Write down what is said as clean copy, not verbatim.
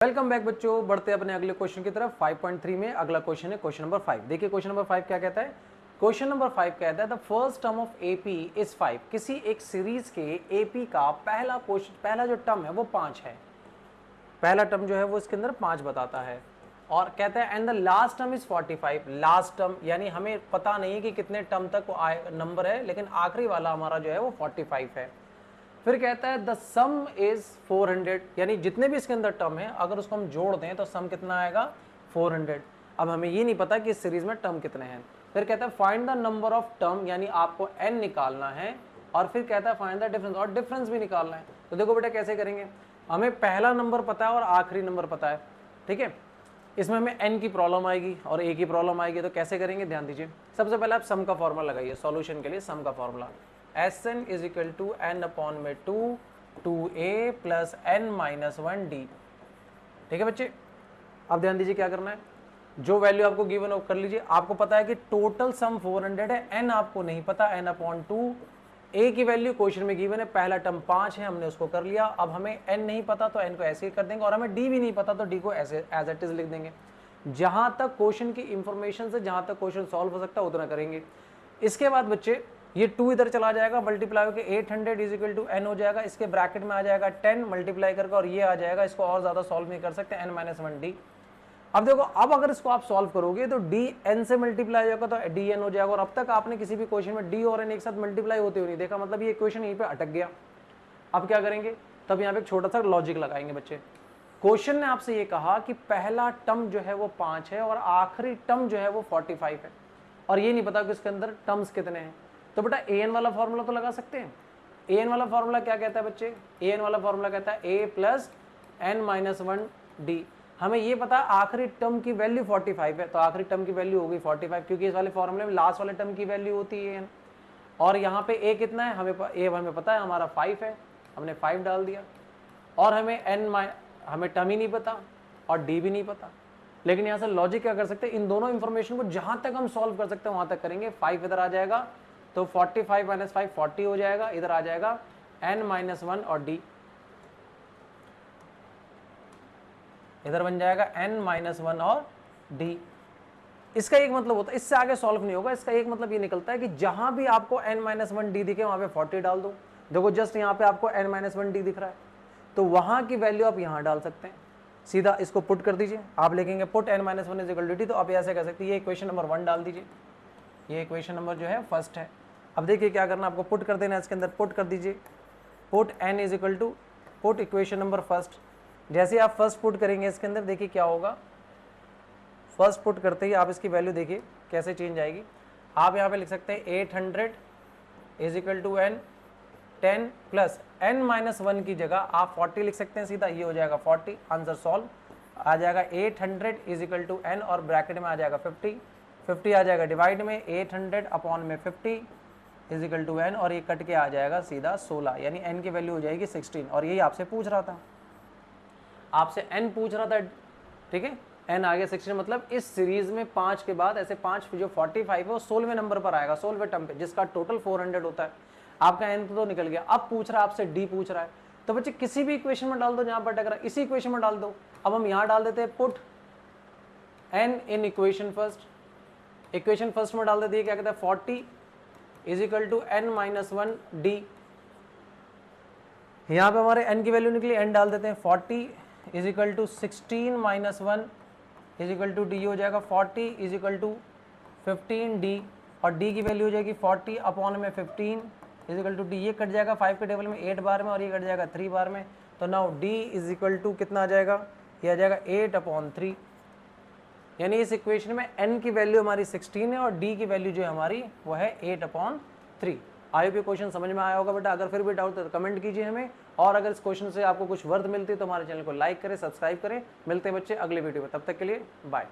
Welcome back बच्चों, बढ़ते अपने अगले क्वेश्चन की तरफ। 5.3 में अगला क्वेश्चन है क्वेश्चन नंबर 5। देखिए क्वेश्चन नंबर 5 क्या कहता है। क्वेश्चन नंबर 5 कहता है the first term of AP is 5। किसी एक सीरीज के एपी का पहला जो टर्म है वो 5 है। पहला टर्म जो है वो इसके अंदर 5 बताता है और कहता है and the last term is 45। Last term यानी हमें पता नहीं है कि कितने टर्म तक नंबर है, लेकिन आखिरी वाला हमारा जो है वो 45 है। फिर कहता है द सम इज 400, यानी जितने भी इसके अंदर टर्म है अगर उसको हम जोड़ दें तो सम कितना आएगा 400। अब हमें ये नहीं पता कि इस सीरीज में टर्म कितने हैं। फिर कहता है find the number of term, यानी आपको n निकालना है और फिर कहता है फाइंड द डिफरेंस, और डिफरेंस भी निकालना है। तो देखो बेटा कैसे करेंगे, हमें पहला नंबर पता है और आखिरी नंबर पता है, ठीक है। इसमें हमें n की प्रॉब्लम आएगी और a की प्रॉब्लम आएगी, तो कैसे करेंगे ध्यान दीजिए। सबसे पहले आप सम का फॉर्मूला लगाइए सॉल्यूशन के लिए। सम का formula Sn is equal to n upon में 2a plus n minus 1d। ठीक है बच्चे, अब ध्यान दीजिए क्या करना है। जो वैल्यू आपको गिवन हो कर लीजिए। आपको पता है कि टोटल सम 400 है, n आपको नहीं पता, n अपॉन 2। a की वैल्यू क्वेश्चन में गिवन है, पहला टर्म 5 है, हमने उसको कर लिया। अब हमें n नहीं पता तो n को ऐसे ही कर देंगे, और हमें d भी नहीं पता तो d को ऐसे एज इट इज लिख देंगे। जहां तक क्वेश्चन की इंफॉर्मेशन से जहां तक क्वेश्चन सॉल्व हो सकता है उतना करेंगे। इसके बाद बच्चे ये 2 इधर चला जाएगा, मल्टीप्लाई होकर 800 इज इक्वल टू n हो जाएगा। इसके ब्रैकेट में आ जाएगा 10 मल्टीप्लाई करके, और ये आ जाएगा, इसको और ज्यादा सॉल्व नहीं कर सकते, n माइनस 1d। अब देखो, अब अगर इसको आप सॉल्व करोगे तो d n से मल्टीप्लाई होगा तो dn हो जाएगा। और अब तक आपने किसी भी क्वेश्चन में d और n एक साथ मल्टीप्लाई होते हुए नहीं देखा, मतलब ये इक्वेशन यहीं पे अटक गया। अब क्या करेंगे, तब यहाँ पे एक छोटा सा लॉजिक लगाएंगे बच्चे। क्वेश्चन ने आपसे ये कहा कि पहला टर्म जो है वो 5 है और आखिरी टर्म जो है वो 45 है, और ये नहीं पता कि इसके अंदर टर्म्स कितने हैं। तो बेटा an वाला फॉर्मूला तो लगा सकते हैं। an वाला फॉर्मूला क्या कहता है बच्चे, an वाला फॉर्मूला कहता है a plus n minus 1d। हमें ये पता आखिरी टर्म की वैल्यू 45 है, तो आखिरी टर्म की वैल्यू होगी 45, क्योंकि इस वाले फॉर्मूले में लास्ट वाले टर्म की वैल्यू होती है n। और यहाँ पे a कितना है, हमें पता है हमारा 5 है, हमने 5 डाल दिया। और हमें टर्म ही नहीं पता और d भी नहीं पता। लेकिन यहाँ से लॉजिक क्या कर सकते हैं, इन दोनों इंफॉर्मेशन को जहां तक हम सॉल्व कर सकते हैं वहां तक करेंगे। 5 इधर आ जाएगा तो 45 माइनस 5 40 हो जाएगा, इधर आ जाएगा n माइनस 1 और d, इधर बन जाएगा n माइनस 1 और d। इसका एक मतलब होता है, इससे आगे सॉल्व नहीं होगा। इसका एक मतलब ये निकलता है कि जहां भी आपको n माइनस 1d दिखे वहां पे 40 डाल दो। देखो जस्ट यहाँ पे आपको n माइनस 1d दिख रहा है, तो वहां की वैल्यू आप यहां डाल सकते हैं। सीधा इसको पुट कर दीजिए, आप लिखेंगे put n minus 1 is equal to d, तो आप ऐसे कह सकते हैं। ये इक्वेशन नंबर 1 डाल दीजिए, ये इक्वेशन नंबर जो है फर्स्ट है। अब देखिए क्या करना, आपको पुट कर देना है, इसके अंदर पुट कर दीजिए। Put n is equal to put equation number first. जैसे आप फर्स्ट पुट करेंगे इसके अंदर, देखिए क्या होगा। फर्स्ट पुट करते ही आप इसकी वैल्यू देखिए कैसे चेंज आएगी। आप यहाँ पे लिख सकते हैं 800 is equal to n, 10 plus n minus 1 की जगह आप 40 लिख सकते हैं, सीधा ये हो जाएगा 40। आंसर सॉल्व आ जाएगा 800 इज इक्वल टू n और ब्रैकेट में आ जाएगा 50 आ जाएगा डिवाइड में 800 अपॉन में 50 इज इक्वल टू n, और ये कट के आ जाएगा सीधा 16, यानी n की वैल्यू हो जाएगी 16। और यही आपसे पूछ रहा था, आपसे n पूछ रहा था, ठीक है। n आ गया 16, मतलब इस सीरीज में 5 के बाद ऐसे 5 जो 45 है वो 16वें नंबर पर आएगा, 16वें टर्म पे, जिसका टोटल 400 होता है। आपका n तो निकल गया। अब पूछ रहा है आपसे d पूछ रहा है, तो बच्चे किसी भी इक्वेशन में डाल दो जहां पर टकरा, इसी इक्वेशन में डाल दो। अब हम यहां डाल देते हैं put n in equation first. Equation first में डाल देते हैं, क्या कहता है 40 is equal to n minus 1 d। यहाँ पे हमारे n की वैल्यू निकली, n डाल देते हैं। 40 is equal to 16 minus 1 is equal to d हो जाएगा 40 इज इक्वल टू 15d, और d की वैल्यू हो जाएगी 40 अपॉन में 15 इज इक्वल टू d। ये कट जाएगा 5 के टेबल में 8 बार में, और ये कट जाएगा 3 बार में। तो now d is equal to कितना आ जाएगा, ये आ जाएगा 8 अपॉन 3। यानी इस इक्वेशन में n की वैल्यू हमारी 16 है और d की वैल्यू जो है हमारी वो है 8 अपॉन 3। आई होप ये क्वेश्चन समझ में आया होगा बेटा। अगर फिर भी डाउट है तो कमेंट कीजिए हमें, और अगर इस क्वेश्चन से आपको कुछ वर्थ मिलती है तो हमारे चैनल को लाइक करें, सब्सक्राइब करें। मिलते हैं बच्चे अगले वीडियो में, तब तक के लिए बाय।